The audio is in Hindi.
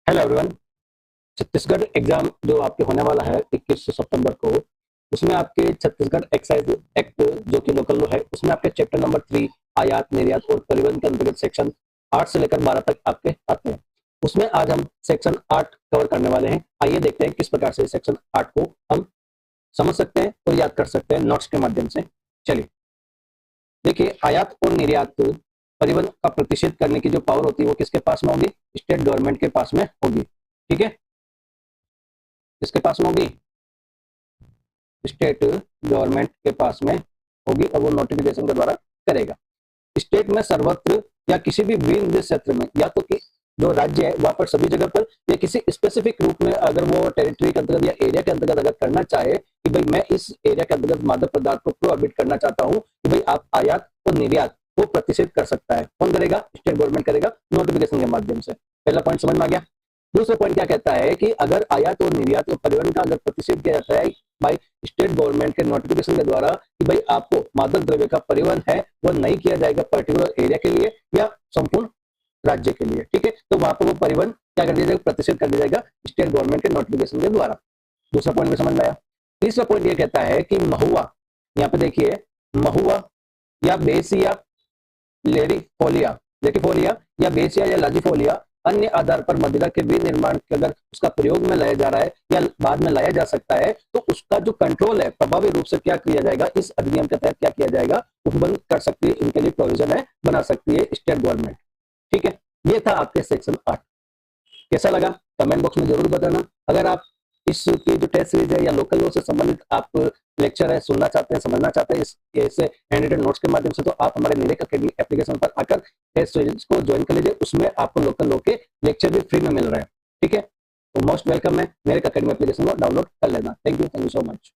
Hello everyone. छत्तीसगढ़ एग्जाम जो आपके होने वाला है 21 सितंबर को, उसमें आपके छत्तीसगढ़ एक्साइज एक्ट जो कि लोकल लॉ है, उसमें आपके चैप्टर नंबर 3 आयात निर्यात और परिवहन के अंतर्गत सेक्शन 8 से लेकर 12 तक आपके आते हैं। उसमें आज हम सेक्शन 8 कवर करने वाले हैं। आइए देखते हैं किस प्रकार से सेक्शन 8 को हम समझ सकते हैं और याद कर सकते हैं नोट्स के माध्यम से। चलिए देखिए, आयात और निर्यात परिवहन का प्रतिषेध करने की जो पावर होती है वो किसके पास में होगी? स्टेट गवर्नमेंट के पास में होगी। ठीक है, किसके पास में होगी? स्टेट गवर्नमेंट के पास में होगी और वो नोटिफिकेशन के द्वारा करेगा। स्टेट में सर्वत्र या किसी भी विंध्य क्षेत्र में, या तो कि जो राज्य है वहां पर सभी जगह पर, या किसी स्पेसिफिक रूप में अगर वो टेरिटरी के अंतर्गत या एरिया के अंतर्गत अगर करना चाहे कि भाई मैं इस एरिया के अंतर्गत मादक पदार्थ को प्रोहिबिट करना चाहता हूं कि भाई आप आयात और निर्यात को प्रतिषेध कर सकता है। कौन करेगा? स्टेट गवर्नमेंट करेगा नोटिफिकेशन के माध्यम से। पहला पॉइंट समझ में आ गया। दूसरा पॉइंट क्या कहता है कि अगर आयात और निर्यात और परिवहन का अगर प्रतिषेध किया जाता है भाई स्टेट गवर्नमेंट के नोटिफिकेशन के द्वारा कि भाई आपको मादक द्रव्य का परिवहन है वो नहीं किया जाएगा पर्टिकुलर एरिया के लिए या संपूर्ण राज्य के लिए। ठीक है, तो वहां पर वो परिवहन क्या कर दिया जाएगा? प्रतिषेध कर दिया जाएगा स्टेट गवर्नमेंट के नोटिफिकेशन के द्वारा। दूसरा पॉइंट में समझ में आया। तीसरा पॉइंट ये कहता है कि महुआ, यहाँ पे देखिए, महुआ या बेसिया लेडिफोलिया लेटिफोलिया या बेसिया या लाजिफोलिया अन्य आधार पर मदिरा के विनिर्माण के अगर उसका प्रयोग में लाया जा रहा है या बाद में लाया जा सकता है तो उसका जो कंट्रोल है प्रभावी रूप से क्या किया जाएगा? इस अधिनियम के तहत क्या किया जाएगा? उपबंध कर सकती है, इनके लिए प्रोविजन है, बना सकती है स्टेट गवर्नमेंट। ठीक है, ये था आपके सेक्शन 8। कैसा लगा कमेंट बॉक्स में जरूर बताना। अगर आप इसकी जो टेस्ट सीरीज है या लोकल लॉ से संबंधित आप लेक्चर है सुनना चाहते हैं, समझना चाहते हैं इस ऐसे हैंड नोट्स के माध्यम से, तो आप हमारे निरेक अकेडमी एप्लीकेशन पर आकर टेस्ट सीरीज को ज्वाइन कर लीजिए। उसमें आपको लोकल लॉ के लेक्चर भी फ्री में मिल रहे हैं। ठीक है, तो मोस्ट वेलकम है, निरेक अकेडमी एप्लीकेशन को डाउनलोड कर लेना। Thank you so much.